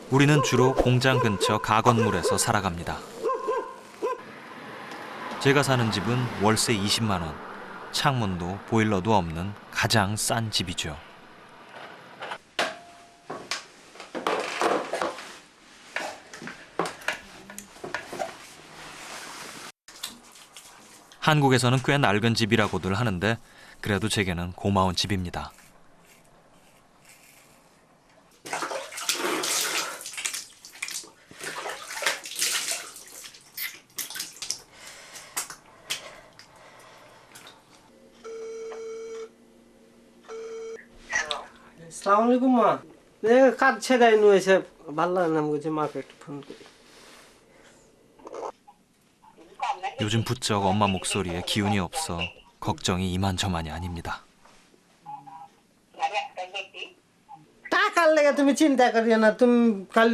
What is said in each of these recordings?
우리는 주로 공장 근처 가건물에서 살아갑니다. 제가 사는 집은 월세 20만 원, 창문도 보일러도 없는 가장 싼 집이죠. 한국에서는 꽤 낡은 집이라고들 하는데 그래도 제게는 고마운 집입니다. আসসালামু মা কাজ ছেড়ে নিয়েছে ভালো লাগে না আমাকে মাকে একটু ফোন করি 요즘 부쩍 엄마 목소리에 기운이 없어 걱정이 이만저만이 아닙니다. টাকার লেগে তুমি চিন্তা করিও না তুমি কাল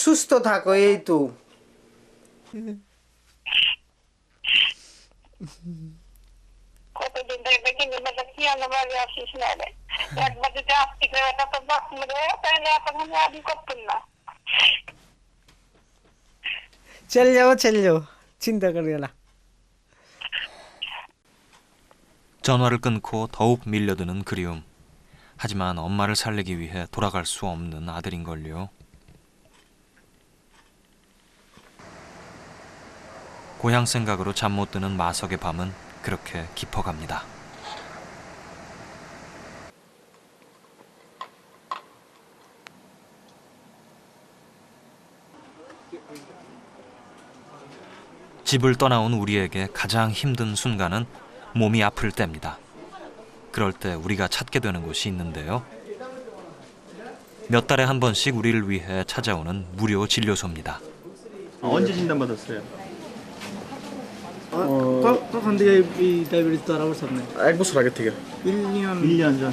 সুস্থ থাকো এই তো কতদিন ধরে দেখি নিবে কি আনবারে আসিস না রে একবার যদি আসতে করে এটা তো বাস মরে তাহলে এখন আমি করতেন না চল যাও চিন্তা করিও না 전화를 끊고 더욱 밀려드는 그리움. 하지만 엄마를 살리기 위해 돌아갈 수 없는 아들인걸요. 고향 생각으로 잠 못 드는 마석의 밤은 그렇게 깊어갑니다. 집을 떠나온 우리에게 가장 힘든 순간은 몸이 아플 때입니다. 그럴 때 우리가 찾게 되는 곳이 있는데요. 몇 달에 한 번씩 우리를 위해 찾아오는 무료 진료소입니다. 언제 진단받았어요? কখন থেকে এই ডায়াবেটিস ধরা পড়ছে আপনি 1বছর আগে থেকে 1년 전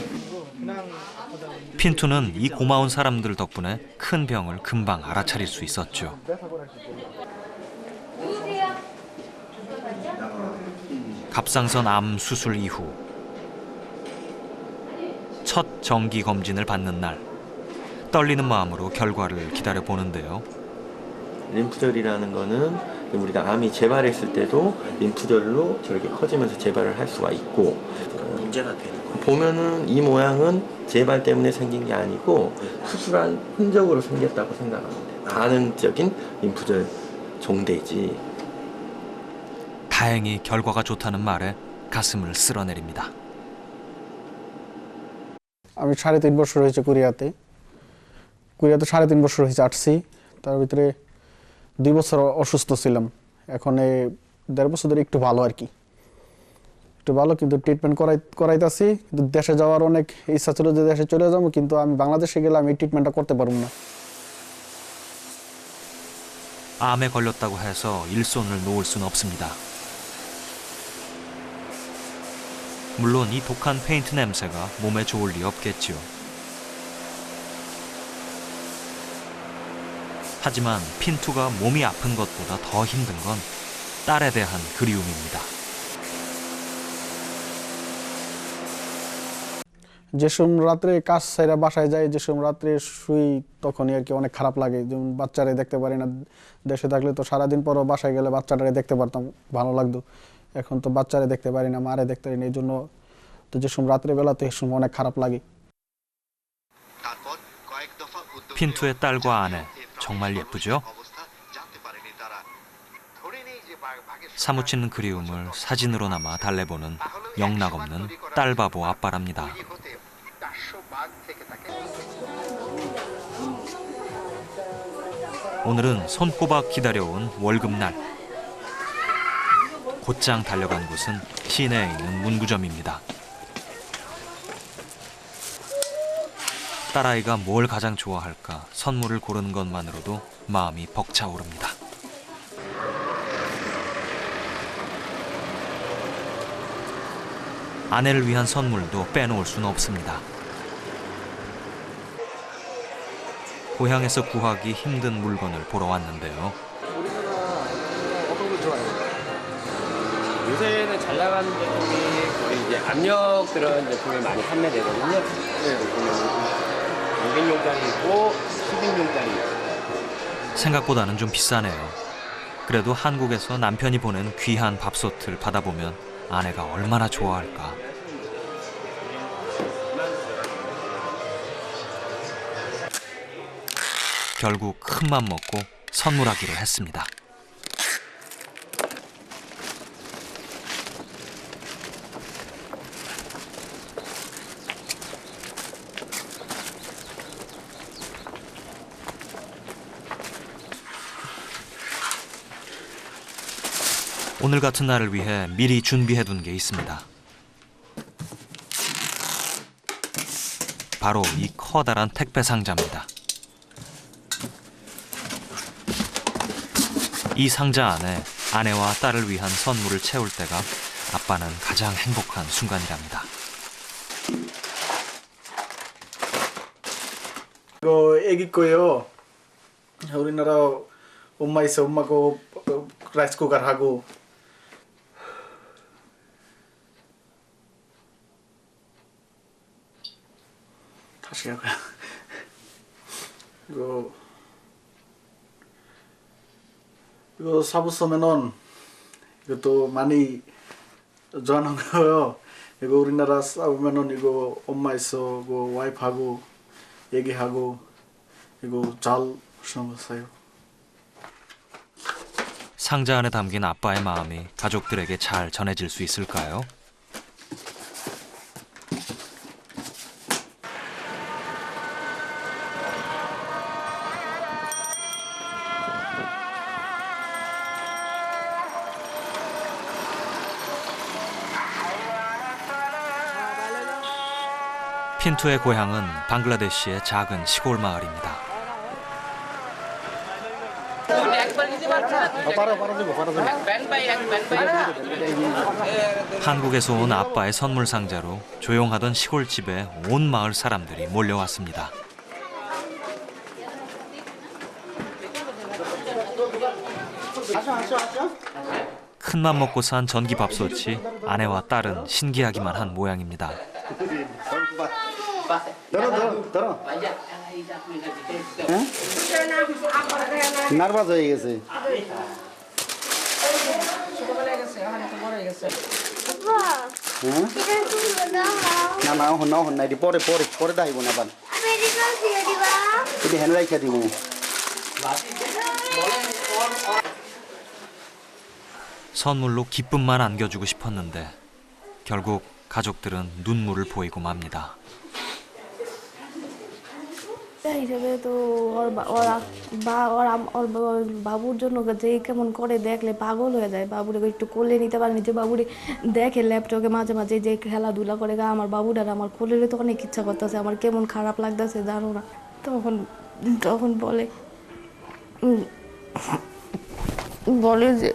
핀투는 이 고마운 사람들 덕분에 큰 병을 금방 알아차릴 수 있었죠. 갑상선 암 수술 이후 첫 정기 검진을 받는 날 떨리는 마음으로 결과를 기다려 보는데요. 림프절이라는 거는 우리가 암이 재발했을 때도 림프절로 저렇게 커지면서 재발을 할 수가 있고 문제가 되는 거예요. 보면은 이 모양은 재발 때문에 생긴 게 아니고 수술한 흔적으로 생겼다고 생각하면 돼요. 가능적인 림프절 종대지. 다행히 결과가 좋다는 말에 가슴을 쓸어내립니다. আমি 3.5 বছর হয়েছে কোরিয়াতে 3.5 বছর হয়েছে আসছি তার ভিতরে 2 বছর অসুস্থ ছিলাম এখন এই 1.5 বছর ধরে একটু ভালো আর কি একটু ভালো কিন্তু ট্রিটমেন্ট করাইতাছি কিন্তু দেশে যাওয়ার অনেক ইচ্ছা ছিল যে দেশে চলে যাব কিন্তু আমি বাংলাদেশে গেলে আমি ট্রিটমেন্টটা করতে পারব না 암에 걸렸다고 해서 일손을 놓을 수는 없습니다. 물론 이 독한 페인트 냄새가 몸에 좋을 리 없겠지요. 하지만 핀투가 몸이 아픈 것보다 더 힘든 건 딸에 대한 그리움입니다. যে সময় রাতে কাজ ছাইরা বাসায় যাই যে সময় রাতে শুই তখনই আর কি অনেক খারাপ লাগে যেমন বাচ্চারে দেখতে পারি না দেশে থাকলে তো সারা দিন পরও বাসায় গেলে বাচ্চাটারে দেখতে পারতাম ভালো লাগতো এখন তো বাচ্চারে দেখতে পারি না মারে দেখতে পারি না এইজন্য তো যে সময় রাতের বেলা তো এই সময় অনেক খারাপ লাগে 핀투의 딸과 아내 정말 예쁘죠? 사무치는 그리움을 사진으로나마 달래보는 영락없는 딸바보 아빠랍니다. 오늘은 손꼽아 기다려온 월급날. 곧장 달려간 곳은 시내에 있는 문구점입니다. 딸아이가 뭘 가장 좋아할까 선물을 고르는 것만으로도 마음이 벅차오릅니다. 아내를 위한 선물도 빼놓을 수는 없습니다. 고향에서 구하기 힘든 물건을 보러 왔는데요. 어떤 걸 좋아해요? 요새는 잘 나가는 제품이 거의 이제 압력 들어간 제품이 많이 판매되거든요. 네. 보면 500용짜리 있고 10인용짜리 있고 생각보다는 좀 비싸네요. 그래도 한국에서 남편이 보낸 귀한 밥솥을 받아보면 아내가 얼마나 좋아할까. 결국 큰맘 먹고 선물하기로 했습니다. 오늘 같은 날을 위해 미리 준비해둔 게 있습니다. 바로 이 커다란 택배 상자입니다. 이 상자 안에 아내와 딸을 위한 선물을 채울 때가 아빠는 가장 행복한 순간이랍니다. 이거 애기 거예요. 우리나라 엄마 있어. 엄마 거 라이스 쿠커 하고. 다시 하고요. 이거 사부서면은 이것도 많이 좋아하는 거예요. 이거 우리나라 사보면은 이거 엄마 있어, 이거 와이프하고 얘기하고 이거 잘 써요. 상자 안에 담긴 아빠의 마음이 가족들에게 잘 전해질 수 있을까요? 핀투의 고향은 방글라데시의 작은 시골 마을입니다. 한국에서 온 아빠의 선물 상자로 조용하던 시골집에 온 마을 사람들이 몰려왔습니다. 큰맘 먹고 산 전기밥솥이 아내와 딸은 신기하기만 한 모양입니다. নার্ভাস হয়ে গেছে না না হন হন না পরে পরে পরে দাইব না বান এটি হ্যান্ড রাইখা দিব 선물로 기쁨만 안겨주고 싶었는데 결국 가족들은 눈물을 보이고 맙니다. হিসেবে তো ওর বাবুর জন্য যে কেমন করে দেখলে পাগল হয়ে যায়। বাবুরে একটু কোলে নিতে পারেনি, যে বাবুরে দেখে ল্যাপটপে মাঝে মাঝে যে খেলাধুলা করে আমার বাবুটার আমার কোলে তো অনেক ইচ্ছা করতেছে, আমার কেমন খারাপ লাগতেছে জানো না। তখন বলে যে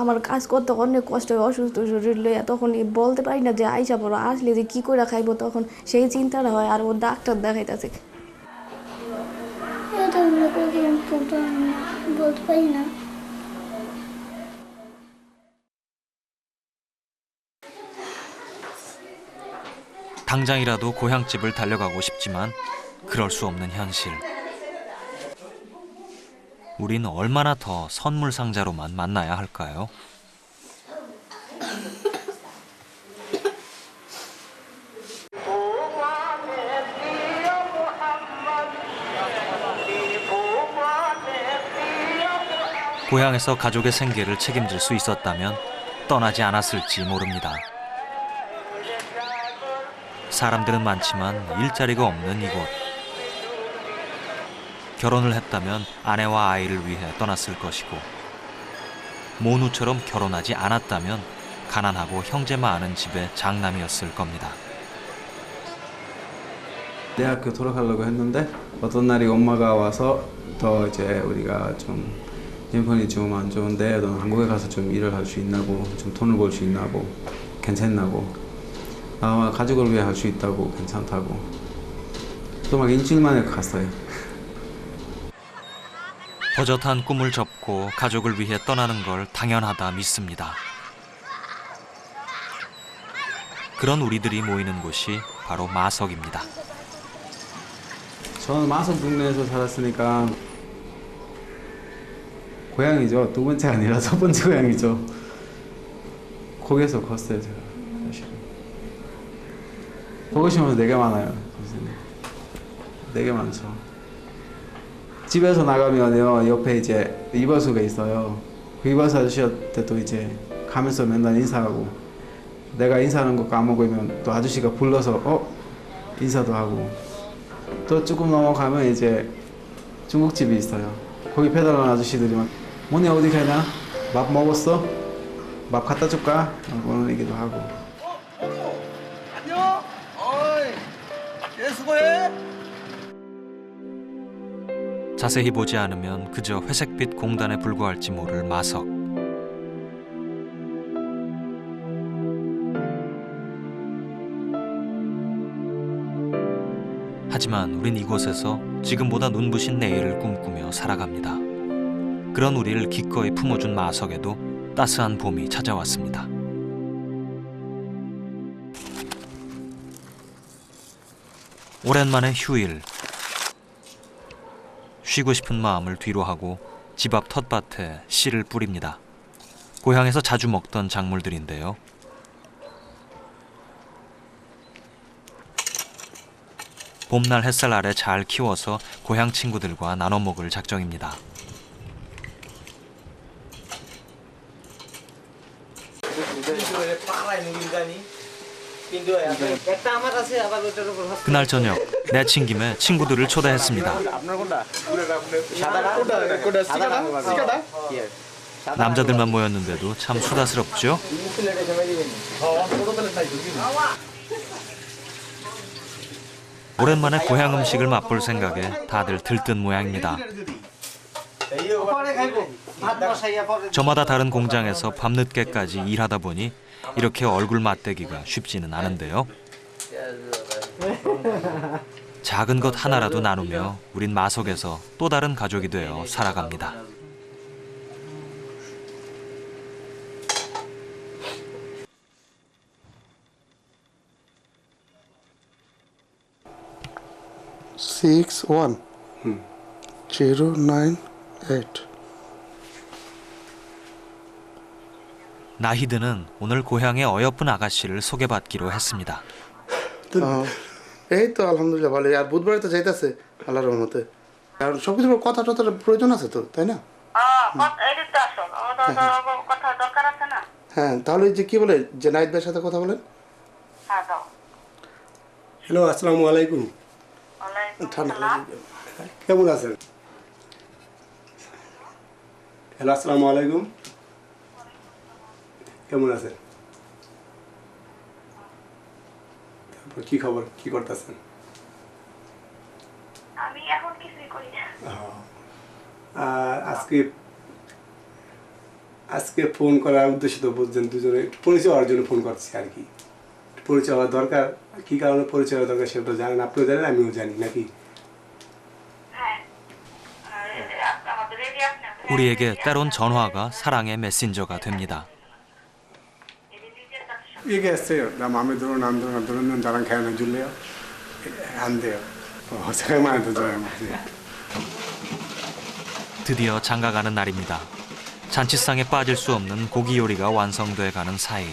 আমার কাজ করতে অনেক কষ্ট হয়, অসুস্থ শরীর লইয়া, তখন বলতে পারি না যে আইসা পড়ো, আসলে যে কী করে খাইবো, তখন সেই চিন্তাটা হয়। আর ও ডাক্তার দেখাইতেছে, বলতে পারি না। 당장이라도 고향집을 달려가고 싶지만 그럴 수 없는 현실. 우린 얼마나 더 선물 상자로만 만나야 할까요? 고향에서 가족의 생계를 책임질 수 있었다면 떠나지 않았을지 모릅니다. 사람들은 많지만 일자리가 없는 이곳. 결혼을 했다면 아내와 아이를 위해 떠났을 것이고, 모누처럼 결혼하지 않았다면 가난하고 형제 많은 집의 장남이었을 겁니다. 대학교 돌아가려고 했는데 어떤 날이 엄마가 와서 더 이제 우리가 좀 형편이 좀 안 좋은데 너 한국에 가서 좀 일을 할 수 있나고, 좀 돈을 벌 수 있나고, 괜찮나고, 아마 가족을 위해 할 수 있다고, 괜찮다고. 또 막 일주일 만에 갔어요. 버젓한 꿈을 접고 가족을 위해 떠나는 걸 당연하다 믿습니다. 그런 우리들이 모이는 곳이 바로 마석입니다. 저는 마석 동네에서 살았으니까 고향이죠. 두 번째가 아니라 첫 번째 고향이죠. 거기에서 컸어요 제가 사실은. 보고 싶은 거 되게 많아요. 되게 많죠. 집에서 나가면요 옆에 이제 이발소가 있어요. 그 이발소 아저씨한테도 이제 가면서 맨날 인사하고, 내가 인사하는 거 까먹으면 또 아저씨가 불러서 인사도 하고, 또 조금 넘어가면 이제 중국집이 있어요. 거기 배달하는 아저씨들이 막 뭐냐 어디 가냐? 밥 먹었어? 밥 갖다 줄까? 그런 얘기도 하고. 안녕. 어이. 예 수고해. 자세히 보지 않으면 그저 회색빛 공단에 불과할지 모를 마석. 하지만 우린 이곳에서 지금보다 눈부신 내일을 꿈꾸며 살아갑니다. 그런 우리를 기꺼이 품어준 마석에도 따스한 봄이 찾아왔습니다. 오랜만에 휴일. 쉬고 싶은 마음을 뒤로하고 집 앞 텃밭에 씨를 뿌립니다. 고향에서 자주 먹던 작물들인데요. 봄날 햇살 아래 잘 키워서 고향 친구들과 나눠 먹을 작정입니다. 그날 저녁 내친김에 친구들을 초대했습니다. 남자들만 모였는데도 참 수다스럽죠? 오랜만에 고향 음식을 맛볼 생각에 다들 들뜬 모양입니다. 저마다 다른 공장에서 밤늦게까지 일하다 보니 이렇게 얼굴 맞대기가 쉽지는 않은데요. 작은 것 하나라도 나누며 우린 마석에서 또 다른 가족이 되어 살아갑니다. Six one 098. 나히드는 오늘 고향의 어여쁜 아가씨를 소개받기로 했습니다. এই তো আলহামদুলিল্লাহ ভালো। আর বুধবারে তো যাইতেছে আল্লাহর রহমতে। আর সবকিছু কথা টথার প্রয়োজন আছে তো, তাই না? হ্যাঁ, তাহলে যে কি বলে যে নাহিদ ভাইয়ের সাথে কথা বলেন। হ্যালো, আসসালামু আলাইকুম। কেমন আছেন? হ্যালো, আসসালামু আলাইকুম। কেমন আছেন? তারপর কি খবর, কি করতেছেন? আমি এখন কিছুই করি না। আজকে ফোন করার উদ্দেশ্য তো বুঝছেন, দুজনে পরিচয় হওয়ার জন্য ফোন করছি আর কি। পরিচয় হওয়া দরকার, কি কারণে পরিচয় হওয়া দরকার সেটা জানেন, আপনিও জানেন, আমিও জানি নাকি। 우리에게 때론 전화가 사랑의 메신저가 됩니다. 얘기했어요. 나 마음에 들어, 안 들으면 나랑 결혼해 줄래요? 안 돼요. 생각만 해도 좋아요. 드디어 장가가는 날입니다. 잔치상에 빠질 수 없는 고기 요리가 완성돼 가는 사이.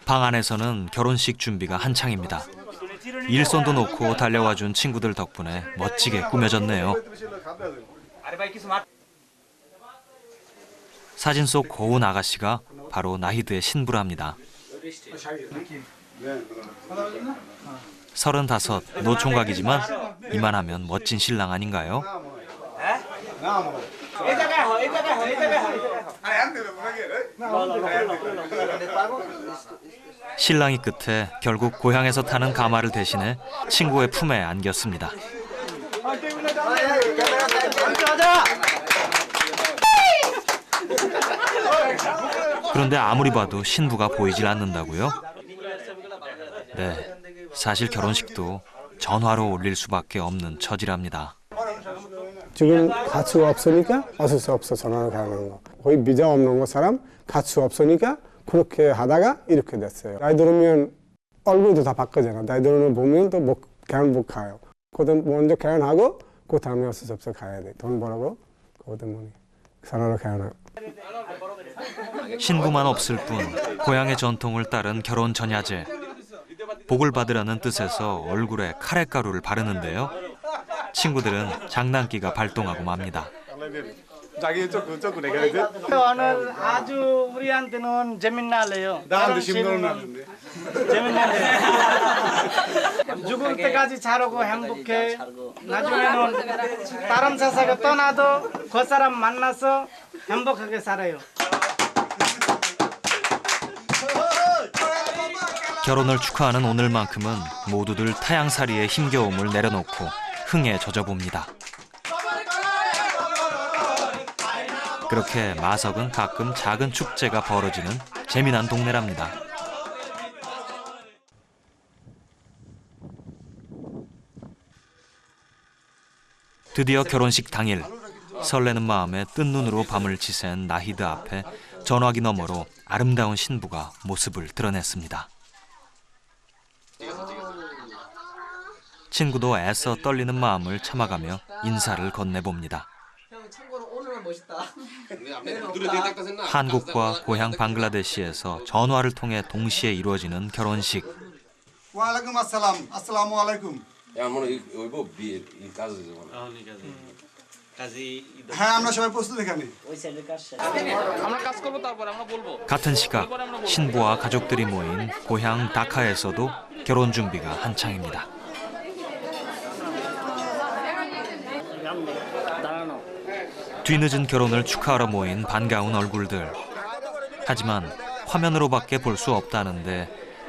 방 안에서는 결혼식 준비가 한창입니다. 일손도 놓고 달려와준 친구들 덕분에 멋지게 꾸며졌네요. 사진 속 고운 아가씨가 바로 나히드의 신부랍니다. 35 노총각이지만 이만하면 멋진 신랑 아닌가요? 신랑이 끝에 결국 고향에서 타는 가마를 대신해 친구의 품에 안겼습니다. 그런데 아무리 봐도 신부가 보이질 않는다고요? 네, 사실 결혼식도 전화로 올릴 수밖에 없는 처지랍니다. 지금 가치가 없으니까 어쩔 수 없어 전화를 가는 거. 거의 비자 없는 거 사람 가치가 없으니까 그렇게 하다가 이렇게 됐어요. 나이 들으면 얼굴도 다 바뀌잖아. 나이 들으면 보면 또 그냥 못 가요. 그다음 먼저 결혼하고 그 다음에 어쩔 수 없어 가야 돼. 돈 벌고 그것 때문에 사랑으로 결혼하고. 신부만 없을 뿐 고향의 전통을 따른 결혼 전야제. 복을 받으라는 뜻에서 얼굴에 카레가루를 바르는데요. 친구들은 장난기가 발동하고 맙니다. 오늘 아주 우리한테는 재밌나래요. 나한테 심노는 하는데. 재밌나래요. 죽을 때까지 잘하고 행복해. 나중에는 다른 세상에 떠나도 그 사람 만나서 행복하게 살아요. 결혼을 축하하는 오늘만큼은 모두들 타양살이의 힘겨움을 내려놓고 흥에 젖어봅니다. 그렇게 마석은 가끔 작은 축제가 벌어지는 재미난 동네랍니다. 드디어 결혼식 당일, 설레는 마음에 뜬 눈으로 밤을 지샌 나히드 앞에 전화기 너머로 아름다운 신부가 모습을 드러냈습니다. 친구도 애써 떨리는 마음을 참아가며 인사를 건네봅니다. 한국과 고향 방글라데시에서 전화를 통해 동시에 이루어지는 결혼식. ওয়ালাইকুম আসসালাম আসসালামু আলাইকুম হ্যাঁ আমরা সবাই প্রস্তুত এখানে 같은 시각 신부와 가족들이 모인 고향 다카에서도 결혼 준비가 한창입니다. 뒤늦은 결혼을 축하하러 모인 반가운 얼굴들. 하지만 화면으로밖에 볼 수 없다는데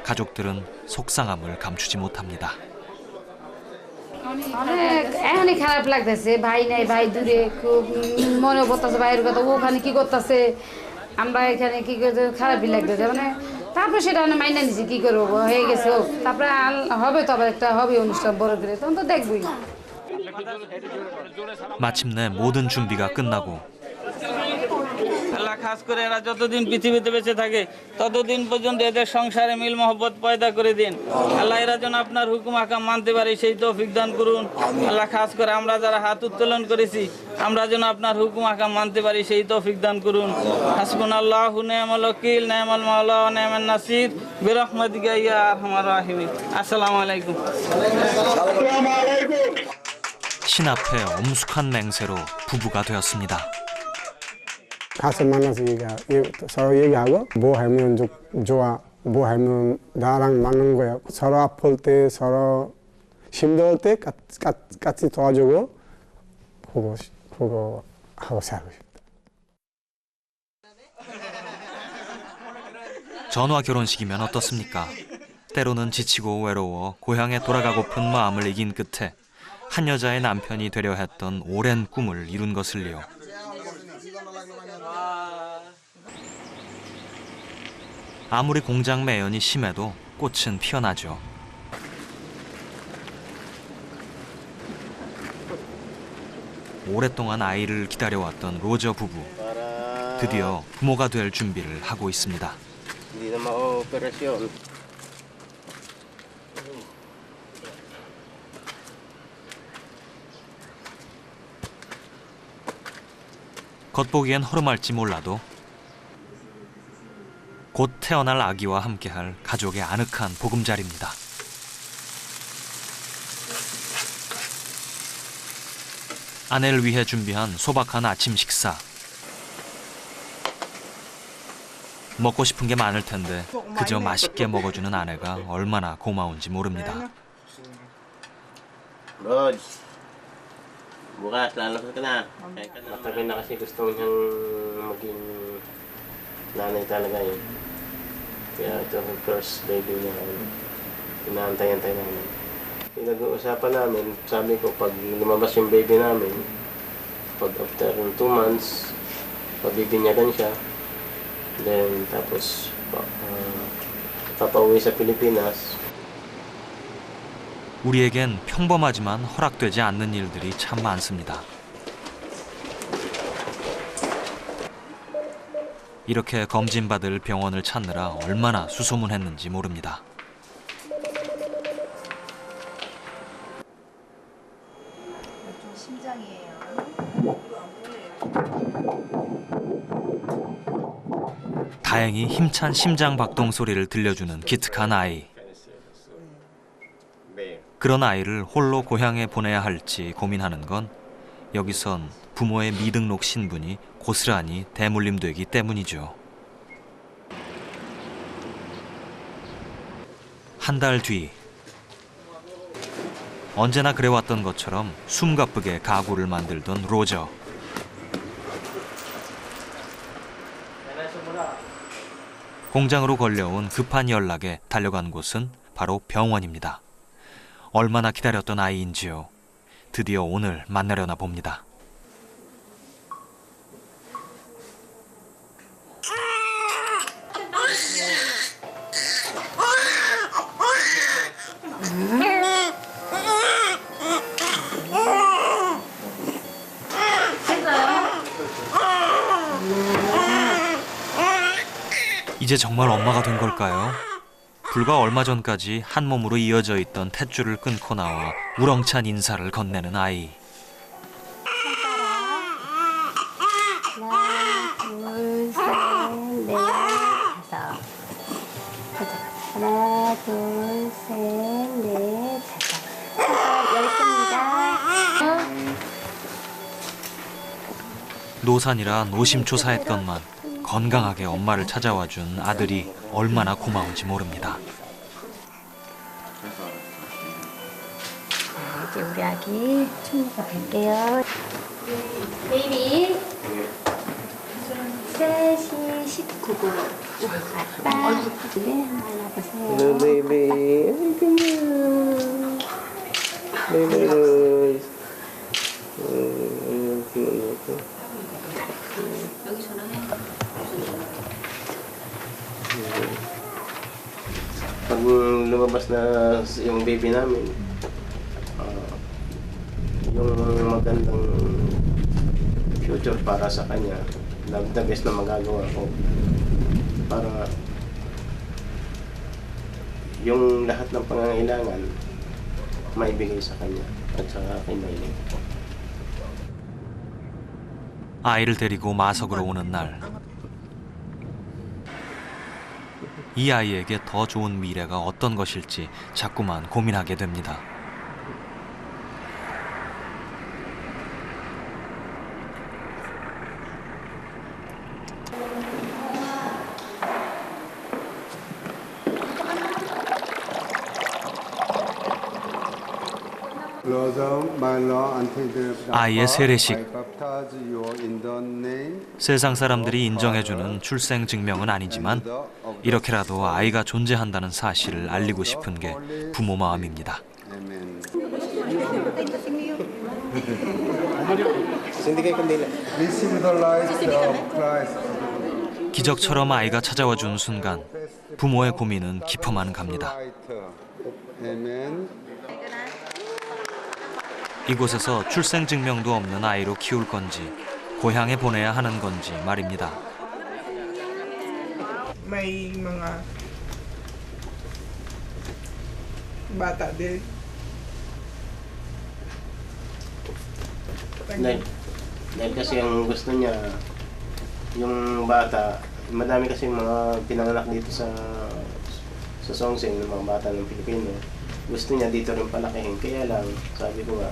가족들은 속상함을 감추지 못합니다. এখনই খারাপ লাগতেছে ভাই নাই ভাই দূরে খুব মনে পড়তেছে ভাইয়ের কথা ওখানে কি করতেছে আমরা এখানে কি করতে খারাপই লাগতেছে মানে তারপরে সেটা মাইনা নিছি কি করবো হয়ে গেছে হোক তারপরে হবে তো আবার একটা হবে অনুষ্ঠান বড় করে তখন তো দেখবই 마침내 모든 준비가 끝나고 আল্লাহ খাস করে এরা যতদিন পৃথিবীতে বেঁচে থাকে ততদিন পর্যন্ত এদের সংসারে মিল মহব্বত পয়দা করে দিন আল্লাহ এরা যেন আপনার হুকুম আকাম মানতে পারে সেই তৌফিক দান করুন আল্লাহ খাস করে আমরা যারা হাত উত্তোলন করেছি আমরা যেন আপনার হুকুম আকাম মানতে পারি সেই তৌফিক দান করুন হাসবুনাল্লাহু নি'মাল ওয়াকিল নি'মাল মাওলা ওয়া নি'মান নাসির বিরহমাতিকা ইয়া আরহামার রাহিমিন আসসালামু 아লাইকুম 신 앞에 엄숙한 맹세로 부부가 되었습니다. 가서 만나서 서로 얘기하고 뭐 하면 좋아 뭐 하면 나랑 맞는 거야 서로 아플 때 서로 힘들 때 같이 도와주고 그거 하고 살고 싶다. 전화 결혼식이면 어떻습니까? 때로는 지치고 외로워 고향에 돌아가고픈 마음을 이긴 끝에 한 여자의 남편이 되려 했던 오랜 꿈을 이룬 것을요. 아무리 공장 매연이 심해도 꽃은 피어나죠. 오랫동안 아이를 기다려왔던 로저 부부. 드디어 부모가 될 준비를 하고 있습니다. 겉보기엔 허름할지 몰라도 곧 태어날 아기와 함께할 가족의 아늑한 보금자리입니다. 아내를 위해 준비한 소박한 아침 식사. 먹고 싶은 게 많을 텐데 그저 맛있게 먹어주는 아내가 얼마나 고마운지 모릅니다. Bukas, lalabas ka na. Matagal na kasi gusto niyang maging nanay talaga yun. Kaya ito ang first baby niya. Inaantay-antay namin. Pinag-uusapan namin, sabi ko pag lumabas yung baby namin, pag after 2 months, pabibinyagan siya. Then tapos papauwi sa Pilipinas. 우리에겐 평범하지만 허락되지 않는 일들이 참 많습니다. 이렇게 검진받을 병원을 찾느라 얼마나 수소문했는지 모릅니다. 다행히 힘찬 심장 박동 소리를 들려주는 기특한 아이. 그런 아이를 홀로 고향에 보내야 할지 고민하는 건 여기선 부모의 미등록 신분이 고스란히 대물림되기 때문이죠. 한 달 뒤, 언제나 그래왔던 것처럼 숨가쁘게 가구를 만들던 로저. 공장으로 걸려온 급한 연락에 달려간 곳은 바로 병원입니다. 얼마나 기다렸던 아이인지요. 드디어 오늘 만나려나 봅니다. 이제 정말 엄마가 된 걸까요? 불과 얼마 전까지 한 몸으로 이어져 있던 탯줄을 끊고 나와 우렁찬 인사를 건네는 아이. 하나, 둘, 셋, 넷, 다섯. 10개입니다. 노산이라 노심초사했건만 건강하게 엄마를 찾아와준 아들이 얼마나 고마운지 모릅니다. 이제 우리 아기 충분히 갈게요. 베이비. 3시 19분. 아빠. 네, 한번 와보세요. 베이비. 베이비. 여기 전화해. Pag lumabas na yung baby namin, yung magandang future para sa kanya, the best na magagawa ko para yung lahat ng pangangailangan maibigay sa kanya at sa kay Maylin. 아이를 데리고 마석으로 오는 날, 이 아이에게 더 좋은 미래가 어떤 것일지 자꾸만 고민하게 됩니다. 아이의 세례식. 세상 사람들이 인정해주는 출생증명은 아니지만 이렇게라도 아이가 존재한다는 사실을 알리고 싶은 게 부모 마음입니다. 기적처럼 아이가 찾아와준 순간 부모의 고민은 깊어만 갑니다. 이곳에서 출생증명도 없는 아이로 키울 건지 고향에 보내야 하는 건지 말입니다. May mga bata din. Dahil kasi ang gusto niya, yung bata, madami kasi mga pinanganak dito sa Songsen, ng mga bata ng Pilipino. Gusto niya dito rin palakihin, kaya lang, sabi ko nga,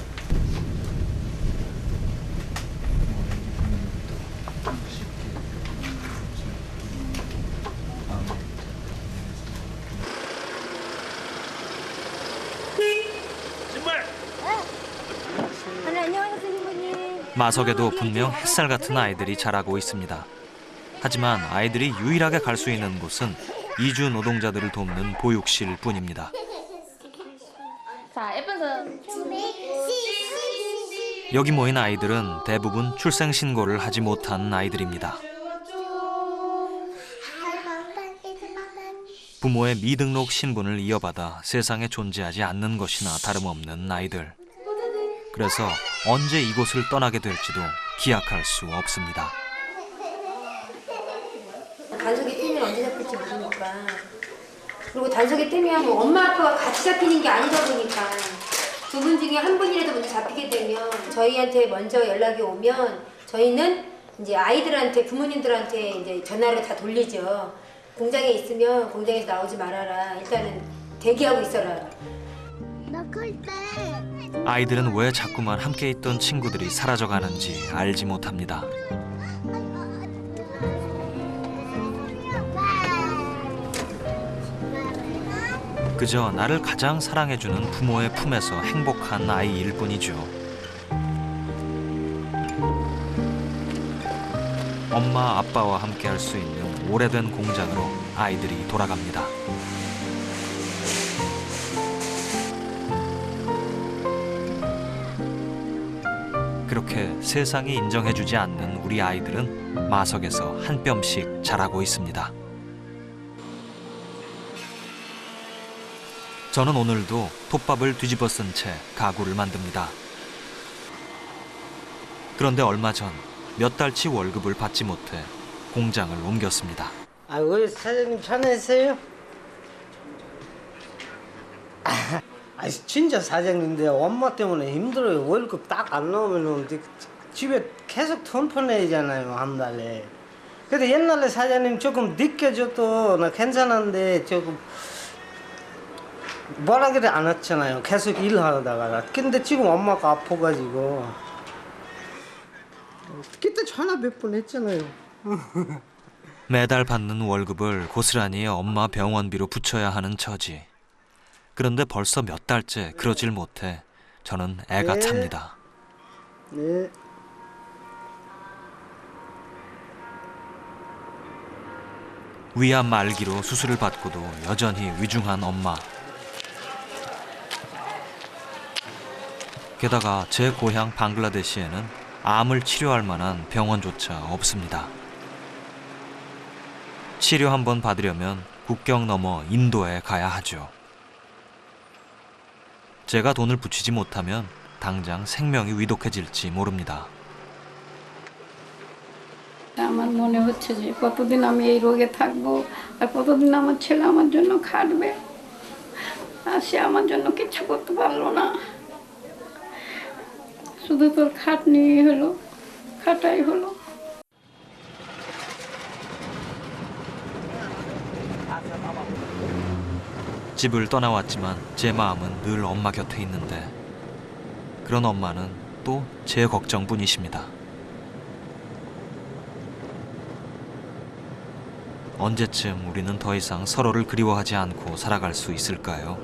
마석에도 분명 햇살 같은 아이들이 자라고 있습니다. 하지만 아이들이 유일하게 갈 수 있는 곳은 이주 노동자들을 돕는 보육실 뿐입니다. 여기 모인 아이들은 대부분 출생신고를 하지 못한 아이들입니다. 부모의 미등록 신분을 이어받아 세상에 존재하지 않는 것이나 다름없는 아이들. 그래서 언제 이곳을 떠나게 될지도 기약할 수 없습니다. 단속이 뜨면 언제 잡힐지 모르니까. 그리고 단속이 뜨면 뭐 엄마 아빠가 같이 잡히는 게 아니다 보니까 두 분 중에 한 분이라도 먼저 잡히게 되면 저희한테 먼저 연락이 오면 저희는 이제 아이들한테 부모님들한테 이제 전화를 다 돌리죠. 공장에 있으면 공장에서 나오지 말아라. 일단은 대기하고 있어라. 아이들은 왜 자꾸만 함께 있던 친구들이 사라져가는지 알지 못합니다. 그저 나를 가장 사랑해주는 부모의 품에서 행복한 아이일 뿐이죠. 엄마, 아빠와 함께 할 수 있는 오래된 공장으로 아이들이 돌아갑니다. 그렇게 세상이 인정해주지 않는 우리 아이들은 마석에서 한 뼘씩 자라고 있습니다. 저는 오늘도 톱밥을 뒤집어 쓴 채 가구를 만듭니다. 그런데 얼마 전 몇 달치 월급을 받지 못해 공장을 옮겼습니다. 아, 왜 사장님 편했어요? 아, 진짜 사장님인데 엄마 때문에 힘들어요. 월급 딱 안 나오면 집에 계속 돈 보내잖아요, 한 달에. 근데 옛날에 사장님 조금 늦게 줘도 나 괜찮은데 조금 뭐라 그래 안 했잖아요. 계속 일하다가. 근데 지금 엄마가 아파가지고 그때 전화 몇 번 했잖아요. 매달 받는 월급을 고스란히 엄마 병원비로 붙여야 하는 처지. 그런데 벌써 몇 달째 그러질 못해 저는 애가 네. 찹니다. 네. 위암 말기로 수술을 받고도 여전히 위중한 엄마. 게다가 제 고향 방글라데시에는 암을 치료할 만한 병원조차 없습니다. 치료 한번 받으려면 국경 넘어 인도에 가야 하죠. 제가 돈을 붙이지 못하면 당장 생명이 위독해질지 모릅니다. আমার মনে হচ্ছে যে কতদিন আমি এই রোগে থাকবো আর কতদিন আমার ছেলে আমার জন্য খাটবে আর সে আমার জন্য কিছু করতে পারলো না শুধু তোর খাটনি হলো খাটাই হলো 집을 떠나왔지만 제 마음은 늘 엄마 곁에 있는데 그런 엄마는 또 제 걱정뿐이십니다. 언제쯤 우리는 더 이상 서로를 그리워하지 않고 살아갈 수 있을까요?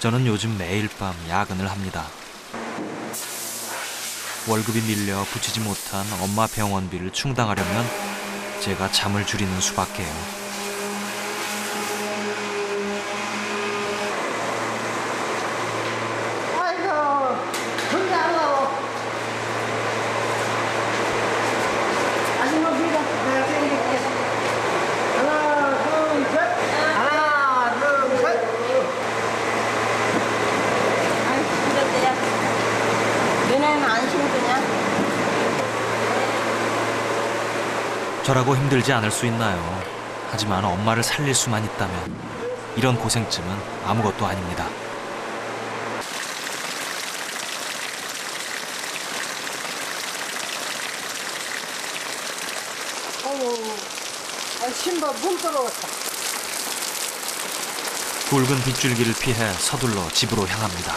저는 요즘 매일 밤 야근을 합니다. 월급이 밀려 붙이지 못한 엄마 병원비를 충당하려면 제가 잠을 줄이는 수밖에요. 저라고 힘들지 않을 수 있나요? 하지만 엄마를 살릴 수만 있다면 이런 고생쯤은 아무것도 아닙니다. 어머, 신발 문 떨어졌다. 굵은 빗줄기를 피해 서둘러 집으로 향합니다.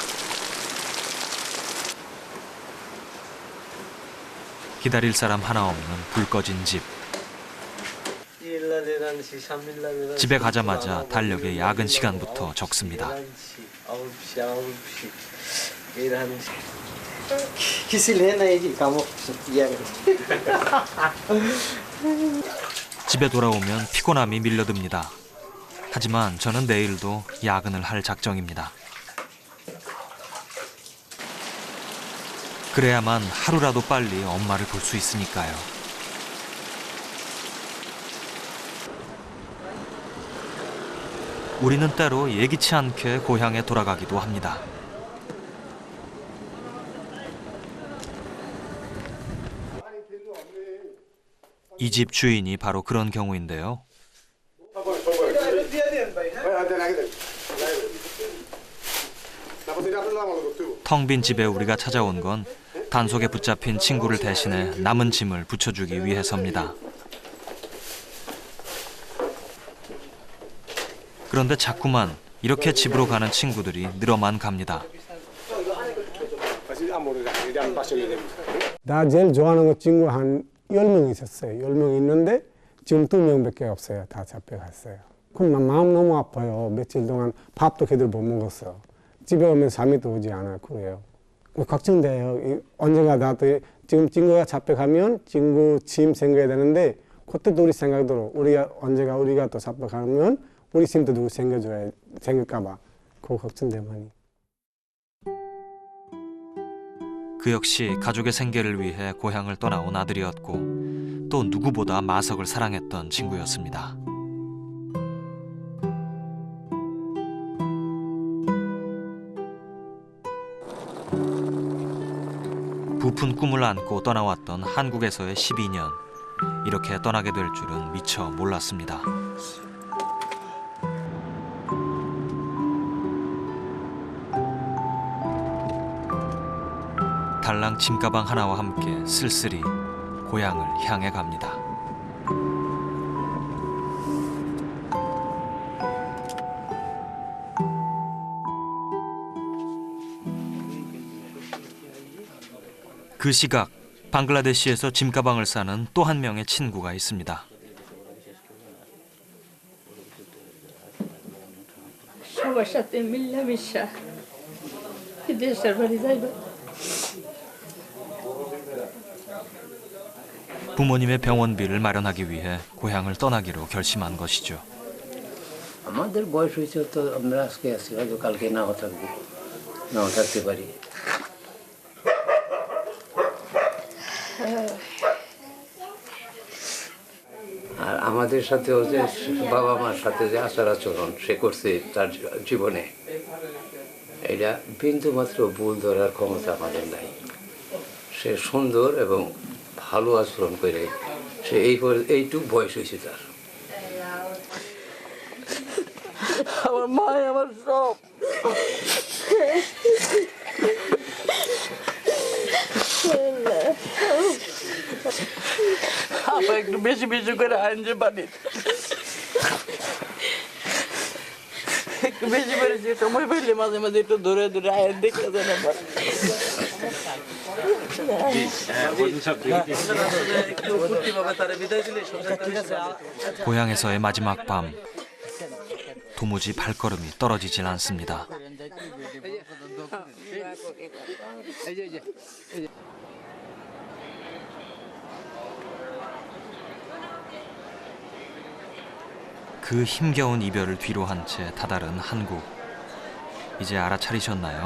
기다릴 사람 하나 없는 불 꺼진 집. 집에 가자마자 달력에 야근 시간부터 적습니다. 집에 돌아오면 피곤함이 밀려듭니다. 하지만 저는 내일도 야근을 할 작정입니다. 그래야만 하루라도 빨리 엄마를 볼 수 있으니까요. 우리는 때로 예기치 않게 고향에 돌아가기도 합니다. 이 집 주인이 바로 그런 경우인데요. 텅 빈 집에 우리가 찾아온 건 단속에 붙잡힌 친구를 대신해 남은 짐을 붙여주기 위해서입니다. 그런데 자꾸만 이렇게 집으로 가는 친구들이 늘어만 갑니다. 나 제일 좋아하는 거 친구 한 10명 있었어요. 10명 있는데 지금 2명밖에 없어요. 다 잡혀갔어요. 그럼 마음 너무 아파요. 며칠 동안 밥도 걔들 못 먹었어. 집에 오면 잠이 또 오지 않아요. 그래요. 걱정돼요. 언젠가 나도 지금 친구가 잡혀가면 친구 짐 생겨야 되는데 그때도 우리 생각대로 언제가 우리가 또 잡혀가면 우리 짐도 누구 생길까 봐 그거 걱정돼 많이. 그 역시 가족의 생계를 위해 고향을 떠나온 아들이었고 또 누구보다 마석을 사랑했던 친구였습니다. 부푼 꿈을 안고 떠나왔던 한국에서의 12년. 이렇게 떠나게 될 줄은 미처 몰랐습니다. 달랑 짐가방 하나와 함께 쓸쓸히 고향을 향해 갑니다. 그 시각 방글라데시에서 짐가방을 싸는 또 한 명의 친구가 있습니다. সবার সাথে মিলামিশা দেশের বাড়ি যাইব। 부모님의 병원비를 마련하기 위해 고향을 떠나기로 결심한 것이죠. আমাদের বয়স হয়েছে তো আমরা আজকে আছি হয়তো কালকে নাও থাকবো নাও থাকতে পারি। আর আমাদের সাথেও যে বাবা মার সাথে যে আচার আচরণ সে করছে তার জীবনে এটা বিন্দুমাত্র ভুল ধরার ক্ষমতা আমাদের নাই। সে সুন্দর এবং ভালো আচরণ করে সে এইটুক বয়স হয়েছে তার। আমার মা আমার সব আমরা একটু বেশি বেশি করে আনতে পারি একটু বেশি করে যে সময় পেলে মাঝে মাঝে একটু ধরে ধরে আয়ের দেখতে দেন 고향에서의 마지막 밤. 도무지 발걸음이 떨어지질 않습니다. 그 힘겨운 이별을 뒤로 한 채 다다른 한국. 이제 알아차리셨나요?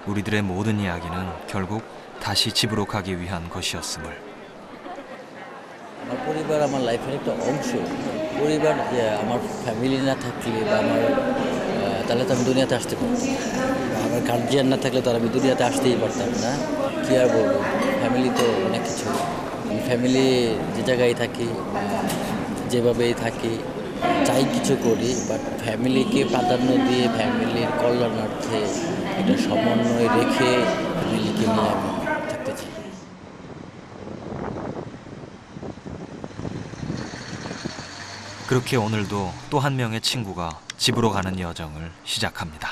우리들의 모든 이야기는 결국 다시 집으로 가기 위한 것이었음을. আমার পরিবার আমার লাইফের একটা অংশ। পরিবার যে আমার ফ্যামিলি না থাকলে বা আমার তাহলে তো আমি দুনিয়াতে আসতে পারতাম না। আমার গার্জিয়ান না থাকলে তো আমি দুনিয়াতে আসতেই পারতাম না। কী আর বলবো, ফ্যামিলি তো অনেক কিছু। ফ্যামিলি যে জায়গায় থাকি যেভাবেই থাকি চাই কিছু করি, বাট ফ্যামিলিকে প্রাধান্য দিয়ে ফ্যামিলির কল্যাণার্থে এটা সমন্বয় রেখে ফ্যামিলিকে নিয়ে আমি থাকতে চাই। 그렇게 오늘도 또 한 명의 친구가 집으로 가는 여정을 시작합니다.